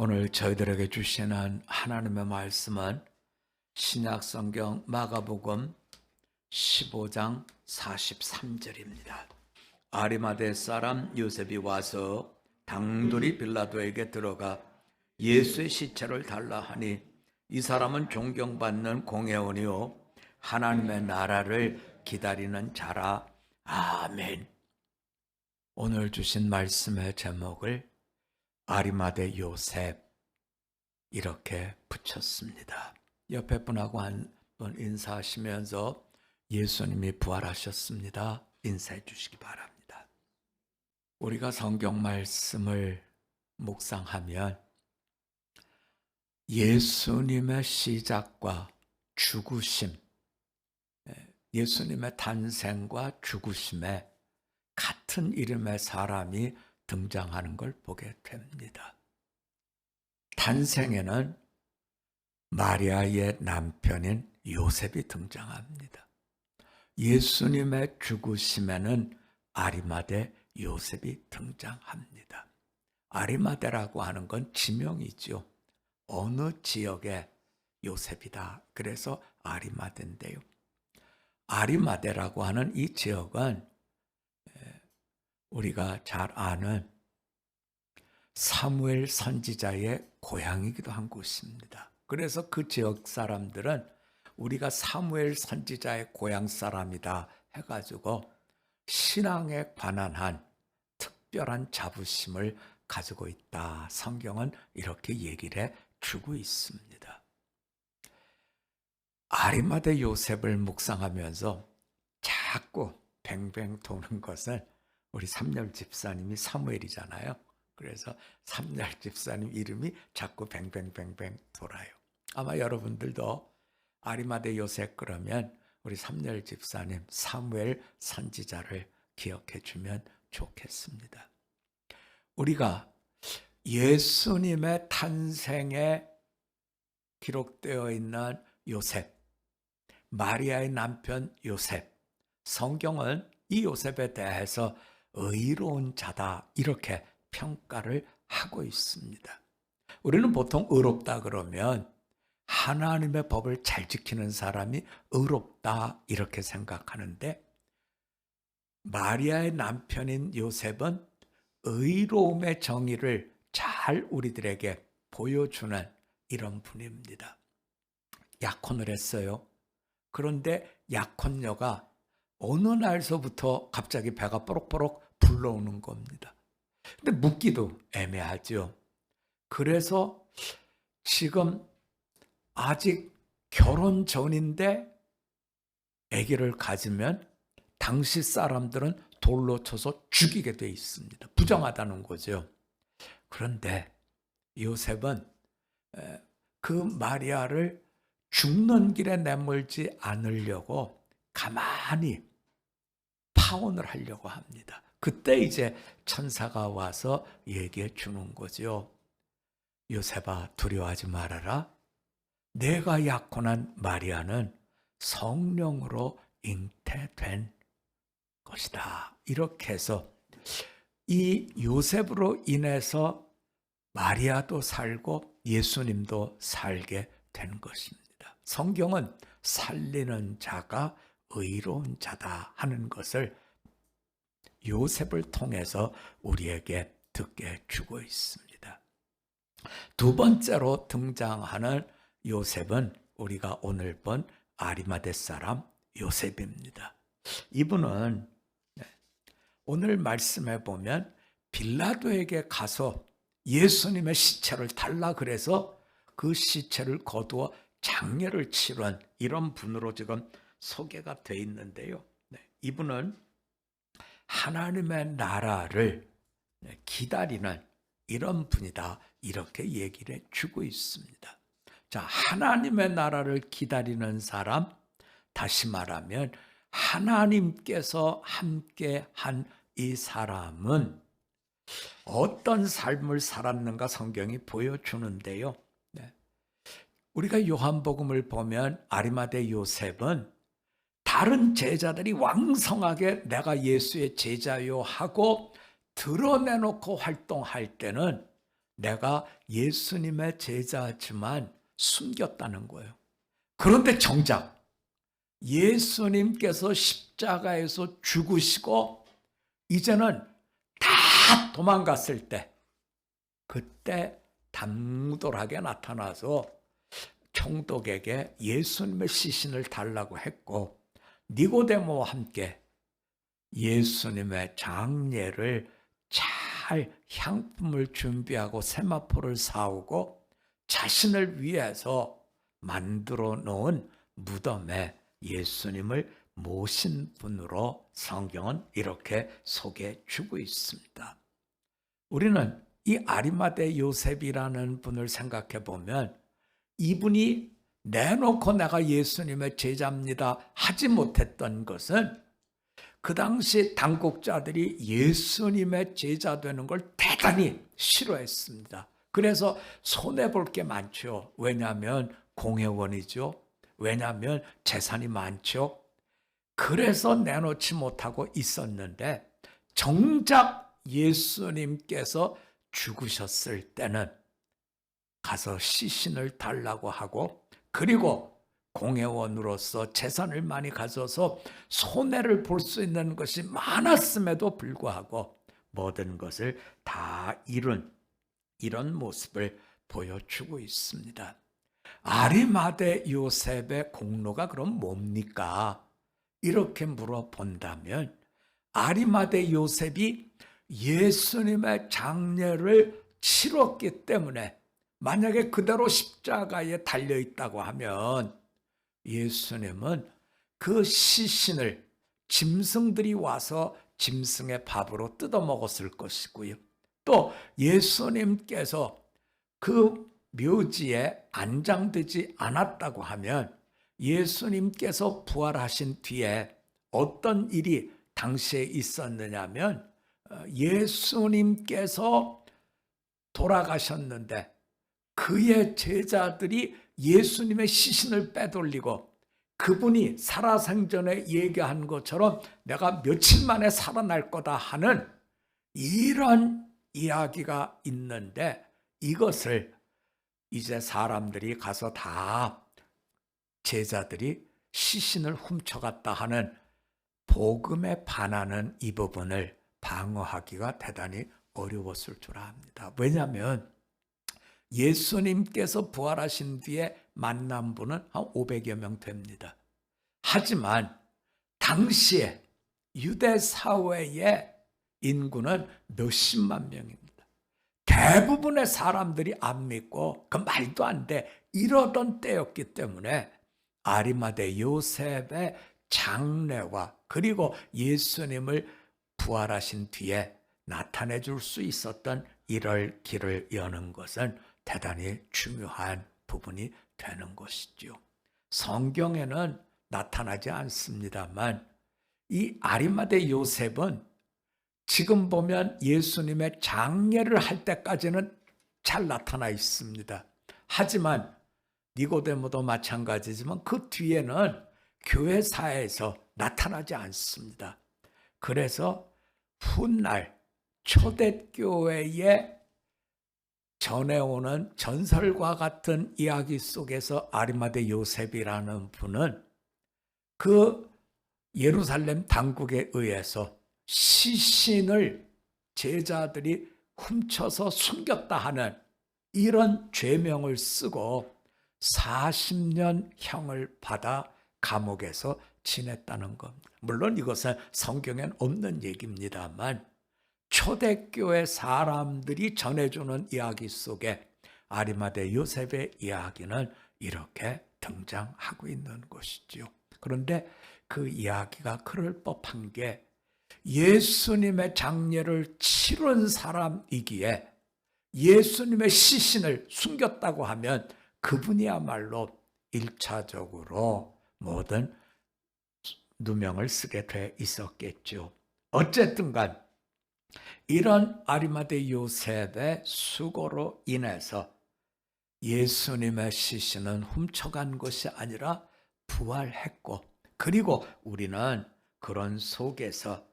오늘 저희들에게 주시는 하나님의 말씀은 신약성경 마가복음 15장 43절입니다. 아리마대 사람 요셉이 와서 당돌이 빌라도에게 들어가 예수의 시체를 달라 하니 이 사람은 존경받는 공회원이요 하나님의 나라를 기다리는 자라. 아멘. 오늘 주신 말씀의 제목을 아리마대 요셉 이렇게 붙였습니다. 옆에 분하고 한번 인사하시면서 예수님이 부활하셨습니다. 인사해 주시기 바랍니다. 우리가 성경 말씀을 묵상하면 예수님의 시작과 죽으심, 예수님의 탄생과 죽으심에 같은 이름의 사람이 등장하는 걸 보게 됩니다. 탄생에는 마리아의 남편인 요셉이 등장합니다. 예수님의 죽으심에는 아리마대 요셉이 등장합니다. 아리마대라고 하는 건 지명이죠. 어느 지역의 요셉이다. 그래서 아리마대인데요. 아리마대라고 하는 이 지역은 우리가 잘 아는 사무엘 선지자의 고향이기도 한 곳입니다. 그래서 그 지역 사람들은 우리가 사무엘 선지자의 고향 사람이다 해가지고 신앙에 관한 한 특별한 자부심을 가지고 있다. 성경은 이렇게 얘기를 해주고 있습니다. 아리마대 요셉을 묵상하면서 자꾸 뱅뱅 도는 것은 우리 삼열 집사님이 사무엘이잖아요. 그래서 삼열 집사님 이름이 자꾸 뱅뱅뱅뱅 돌아요. 아마 여러분들도 아리마대 요셉 그러면 우리 삼열 집사님 사무엘 선지자를 기억해 주면 좋겠습니다. 우리가 예수님의 탄생에 기록되어 있는 요셉, 마리아의 남편 요셉, 성경은 이 요셉에 대해서 의로운 자다 이렇게 평가를 하고 있습니다. 우리는 보통 의롭다 그러면 하나님의 법을 잘 지키는 사람이 의롭다 이렇게 생각하는데 마리아의 남편인 요셉은 의로움의 정의를 잘 우리들에게 보여주는 이런 분입니다. 약혼을 했어요. 그런데 약혼녀가 어느 날서부터 갑자기 배가 뽀록뽀록 불러오는 겁니다. 근데 묻기도 애매하죠. 그래서 지금 아직 결혼 전인데 아기를 가지면 당시 사람들은 돌로 쳐서 죽이게 돼 있습니다. 부정하다는 거죠. 그런데 요셉은 그 마리아를 죽는 길에 내몰지 않으려고 가만히 파혼을 하려고 합니다. 그때 이제 천사가 와서 얘기해 주는 거죠. 요셉아 두려워하지 말아라. 내가 약혼한 마리아는 성령으로 잉태된 것이다. 이렇게 해서 이 요셉으로 인해서 마리아도 살고 예수님도 살게 된 것입니다. 성경은 살리는 자가 의로운 자다 하는 것을 요셉을 통해서 우리에게 듣게 주고 있습니다. 두 번째로 등장하는 요셉은 우리가 오늘 본 아리마대 사람 요셉입니다. 이분은 오늘 말씀에 보면 빌라도에게 가서 예수님의 시체를 달라 그래서 그 시체를 거두어 장례를 치른 이런 분으로 지금 소개가 되어 있는데요. 이분은 하나님의 나라를 기다리는 이런 분이다 이렇게 얘기를 해주고 있습니다. 자, 하나님의 나라를 기다리는 사람, 다시 말하면 하나님께서 함께 한 이 사람은 어떤 삶을 살았는가 성경이 보여주는데요. 우리가 요한복음을 보면 아리마대 요셉은 다른 제자들이 왕성하게 내가 예수의 제자요 하고 드러내놓고 활동할 때는 내가 예수님의 제자지만 숨겼다는 거예요. 그런데 정작 예수님께서 십자가에서 죽으시고 이제는 다 도망갔을 때, 그때 당돌하게 나타나서 총독에게 예수님의 시신을 달라고 했고, 니고데모와 함께 예수님의 장례를 잘 향품을 준비하고 세마포를 사오고 자신을 위해서 만들어 놓은 무덤에 예수님을 모신 분으로 성경은 이렇게 소개해 주고 있습니다. 우리는 이 아리마대 요셉이라는 분을 생각해 보면 이분이 내놓고 내가 예수님의 제자입니다 하지 못했던 것은 그 당시 당국자들이 예수님의 제자 되는 걸 대단히 싫어했습니다. 그래서 손해볼 게 많죠. 왜냐하면 공회원이죠. 왜냐하면 재산이 많죠. 그래서 내놓지 못하고 있었는데 정작 예수님께서 죽으셨을 때는 가서 시신을 달라고 하고, 그리고 공회원으로서 재산을 많이 가져서 손해를 볼 수 있는 것이 많았음에도 불구하고 모든 것을 다 잃은 이런 모습을 보여주고 있습니다. 아리마대 요셉의 공로가 그럼 뭡니까? 이렇게 물어본다면 아리마대 요셉이 예수님의 장례를 치렀기 때문에, 만약에 그대로 십자가에 달려있다고 하면 예수님은 그 시신을 짐승들이 와서 짐승의 밥으로 뜯어먹었을 것이고요. 또 예수님께서 그 묘지에 안장되지 않았다고 하면 예수님께서 부활하신 뒤에 어떤 일이 당시에 있었느냐면, 예수님께서 돌아가셨는데 그의 제자들이 예수님의 시신을 빼돌리고 그분이 살아생전에 얘기한 것처럼 내가 며칠 만에 살아날 거다 하는 이런 이야기가 있는데, 이것을 이제 사람들이 가서 다 제자들이 시신을 훔쳐갔다 하는 복음에 반하는 이 부분을 방어하기가 대단히 어려웠을 줄 압니다. 왜냐하면 예수님께서 부활하신 뒤에 만난 분은 한 500여 명 됩니다. 하지만 당시에 유대 사회의 인구는 몇십만 명입니다. 대부분의 사람들이 안 믿고 그 말도 안 돼 이러던 때였기 때문에 아리마대 요셉의 장례와 그리고 예수님을 부활하신 뒤에 나타내 줄 수 있었던 이럴 길을 여는 것은 대단히 중요한 부분이 되는 것이죠. 성경에는 나타나지 않습니다만 이 아리마대 요셉은 지금 보면 예수님의 장례를 할 때까지는 잘 나타나 있습니다. 하지만 니고데모도 마찬가지지만 그 뒤에는 교회사에서 나타나지 않습니다. 그래서 훗날 초대교회에 전해오는 전설과 같은 이야기 속에서 아리마대 요셉이라는 분은 그 예루살렘 당국에 의해서 시신을 제자들이 훔쳐서 숨겼다 하는 이런 죄명을 쓰고 40년형을 받아 감옥에서 지냈다는 겁니다. 물론 이것은 성경엔 없는 얘기입니다만 초대교회 사람들이 전해주는 이야기 속에 아리마대 요셉의 이야기는 이렇게 등장하고 있는 것이죠. 그런데 그 이야기가 그럴 법한 게 예수님의 장례를 치른 사람이기에 예수님의 시신을 숨겼다고 하면 그분이야말로 1차적으로 모든 누명을 쓰게 돼 있었겠죠. 어쨌든 간 이런 아리마대 요셉의 수고로 인해서 예수님의 시신은 훔쳐간 것이 아니라 부활했고, 그리고 우리는 그런 속에서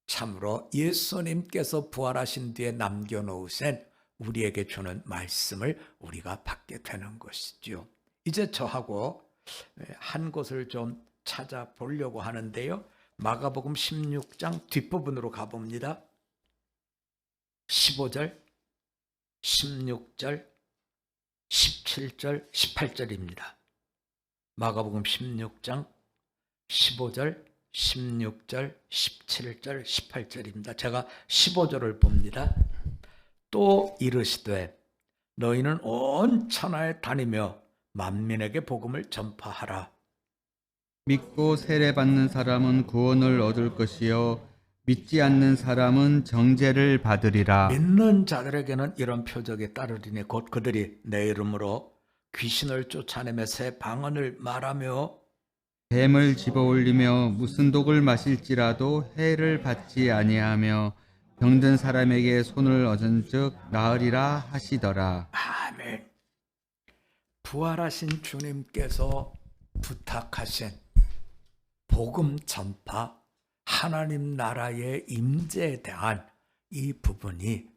참으로 예수님께서 부활하신 뒤에 남겨놓으신 우리에게 주는 말씀을 우리가 받게 되는 것이죠. 이제 저하고 한 곳을 좀 찾아보려고 하는데요. 마가복음 16장 뒷부분으로 가봅니다. 15절, 16절, 17절, 18절입니다. 마가복음 16장 15절, 16절, 17절, 18절입니다. 제가 15절을 봅니다. 또 이르시되 너희는 온 천하에 다니며 만민에게 복음을 전파하라. 믿고 세례받는 사람은 구원을 얻을 것이요 믿지 않는 사람은 정죄를 받으리라. 믿는 자들에게는 이런 표적이 따르리니 곧 그들이 내 이름으로 귀신을 쫓아내며 새 방언을 말하며 뱀을 집어올리며 무슨 독을 마실지라도 해를 받지 아니하며 병든 사람에게 손을 얹은즉 나으리라 하시더라. 아멘. 부활하신 주님께서 부탁하신 복음 전파, 하나님 나라의 임재에 대한 이 부분이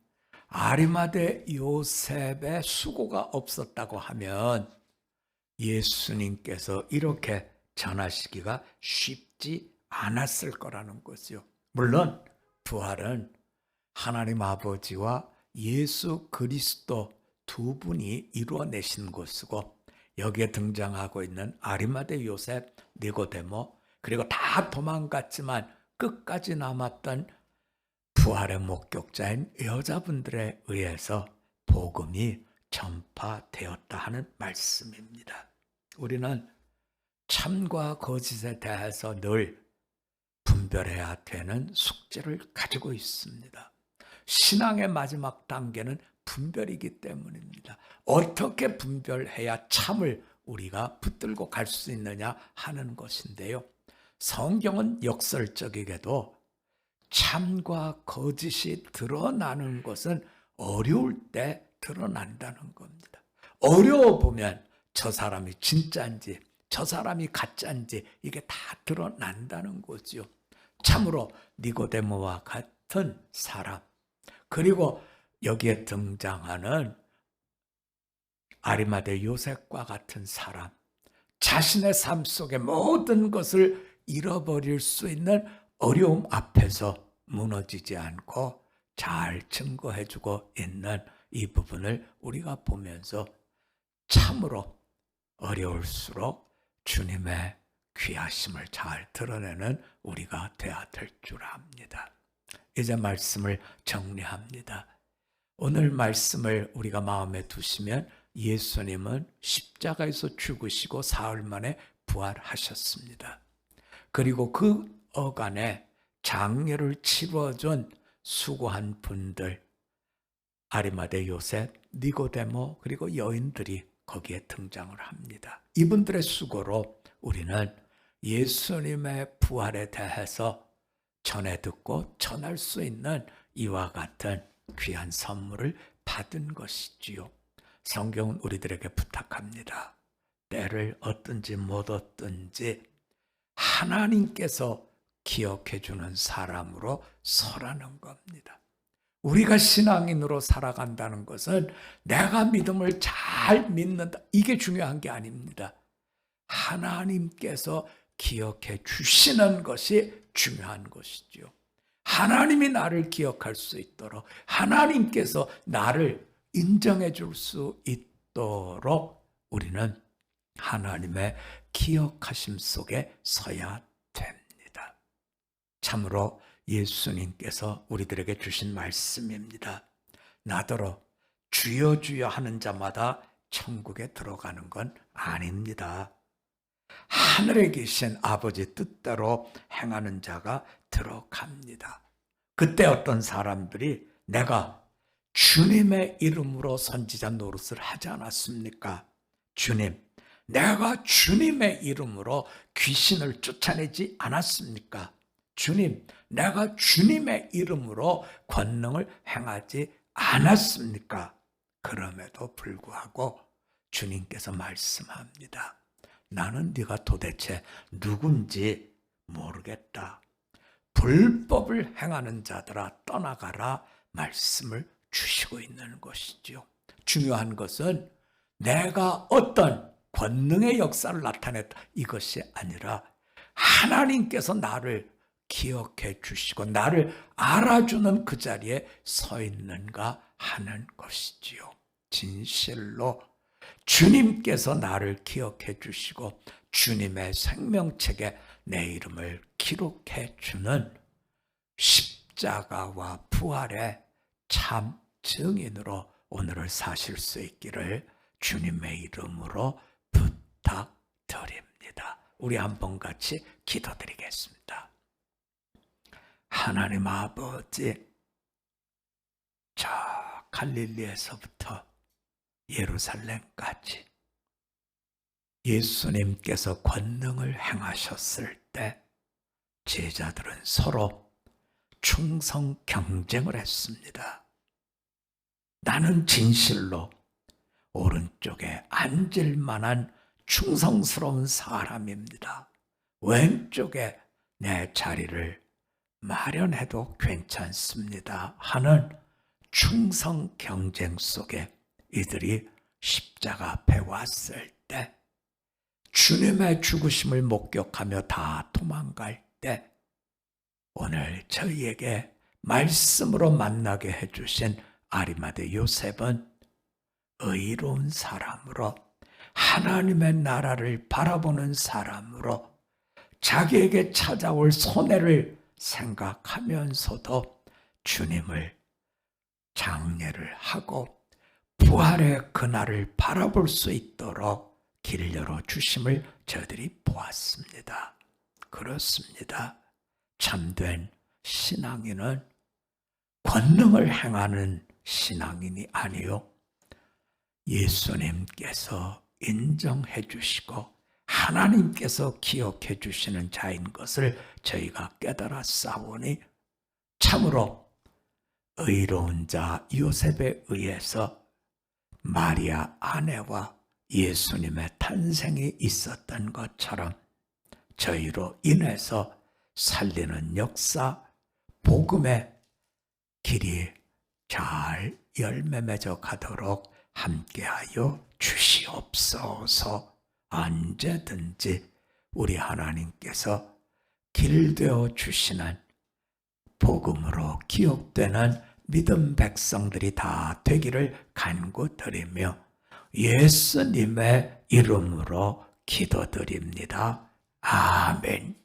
아리마대 요셉의 수고가 없었다고 하면 예수님께서 이렇게 전하시기가 쉽지 않았을 거라는 거죠. 물론 부활은 하나님 아버지와 예수 그리스도 두 분이 이루어내신 것이고 여기에 등장하고 있는 아리마대 요셉, 니고데모 그리고 다 도망갔지만 끝까지 남았던 부활의 목격자인 여자분들에 의해서 복음이 전파되었다 하는 말씀입니다. 우리는 참과 거짓에 대해서 늘 분별해야 되는 숙제를 가지고 있습니다. 신앙의 마지막 단계는 분별이기 때문입니다. 어떻게 분별해야 참을 우리가 붙들고 갈 수 있느냐 하는 것인데요. 성경은 역설적이게도 참과 거짓이 드러나는 것은 어려울 때 드러난다는 겁니다. 어려워 보면 저 사람이 진짜인지 저 사람이 가짜인지 이게 다 드러난다는 거죠. 참으로 니고데모와 같은 사람 그리고 여기에 등장하는 아리마대 요셉과 같은 사람 자신의 삶 속의 모든 것을 잃어버릴 수 있는 어려움 앞에서 무너지지 않고 잘 증거해주고 있는 이 부분을 우리가 보면서 참으로 어려울수록 주님의 귀하심을 잘 드러내는 우리가 되어야 될 줄 압니다. 이제 말씀을 정리합니다. 오늘 말씀을 우리가 마음에 두시면 예수님은 십자가에서 죽으시고 사흘 만에 부활하셨습니다. 그리고 그 어간에 장례를 치러준 수고한 분들 아리마대 요셉, 니고데모 그리고 여인들이 거기에 등장을 합니다. 이분들의 수고로 우리는 예수님의 부활에 대해서 전해 듣고 전할 수 있는 이와 같은 귀한 선물을 받은 것이지요. 성경은 우리들에게 부탁합니다. 때를 얻든지 못 얻든지 하나님께서 기억해 주는 사람으로 서라는 겁니다. 우리가 신앙인으로 살아간다는 것은 내가 믿음을 잘 믿는다. 이게 중요한 게 아닙니다. 하나님께서 기억해 주시는 것이 중요한 것이죠. 하나님이 나를 기억할 수 있도록 하나님께서 나를 인정해 줄 수 있도록 우리는 하나님의 기억하심 속에 서야 됩니다. 참으로 예수님께서 우리들에게 주신 말씀입니다. 나더러 주여 주여 하는 자마다 천국에 들어가는 건 아닙니다. 하늘에 계신 아버지 뜻대로 행하는 자가 들어갑니다. 그때 어떤 사람들이 내가 주님의 이름으로 선지자 노릇을 하지 않았습니까? 주님, 내가 주님의 이름으로 귀신을 쫓아내지 않았습니까? 주님, 내가 주님의 이름으로 권능을 행하지 않았습니까? 그럼에도 불구하고 주님께서 말씀합니다. 나는 네가 도대체 누군지 모르겠다. 불법을 행하는 자들아 떠나가라 말씀을 주시고 있는 것이죠. 중요한 것은 내가 어떤 권능의 역사를 나타냈다 이것이 아니라 하나님께서 나를 기억해 주시고 나를 알아주는 그 자리에 서 있는가 하는 것이지요. 진실로 주님께서 나를 기억해 주시고 주님의 생명책에 내 이름을 기록해 주는 십자가와 부활의 참 증인으로 오늘을 사실 수 있기를 주님의 이름으로 부탁드립니다. 우리 한번 같이 기도드리겠습니다. 하나님 아버지, 저 갈릴리에서부터 예루살렘까지 예수님께서 권능을 행하셨을 때 제자들은 서로 충성 경쟁을 했습니다. 나는 진실로 오른쪽에 앉을 만한 충성스러운 사람입니다. 왼쪽에 내 자리를 마련해도 괜찮습니다 하는 충성 경쟁 속에 이들이 십자가 앞에 왔을 때 주님의 죽으심을 목격하며 다 도망갈 때 오늘 저희에게 말씀으로 만나게 해주신 아리마대 요셉은 의로운 사람으로 하나님의 나라를 바라보는 사람으로 자기에게 찾아올 손해를 생각하면서도 주님을 장례를 하고 부활의 그날을 바라볼 수 있도록 길 열어주심을 저희들이 보았습니다. 그렇습니다. 참된 신앙인은 권능을 행하는 신앙인이 아니요 예수님께서 인정해 주시고 하나님께서 기억해 주시는 자인 것을 저희가 깨달았사오니 참으로 의로운 자 요셉에 의해서 마리아 아내와 예수님의 탄생이 있었던 것처럼 저희로 인해서 살리는 역사, 복음의 길이 잘 열매 맺어 가도록 함께하여 주시옵소서. 언제든지 우리 하나님께서 길되어 주시는 복음으로 기억되는 믿음 백성들이 다 되기를 간구드리며 예수님의 이름으로 기도드립니다. 아멘.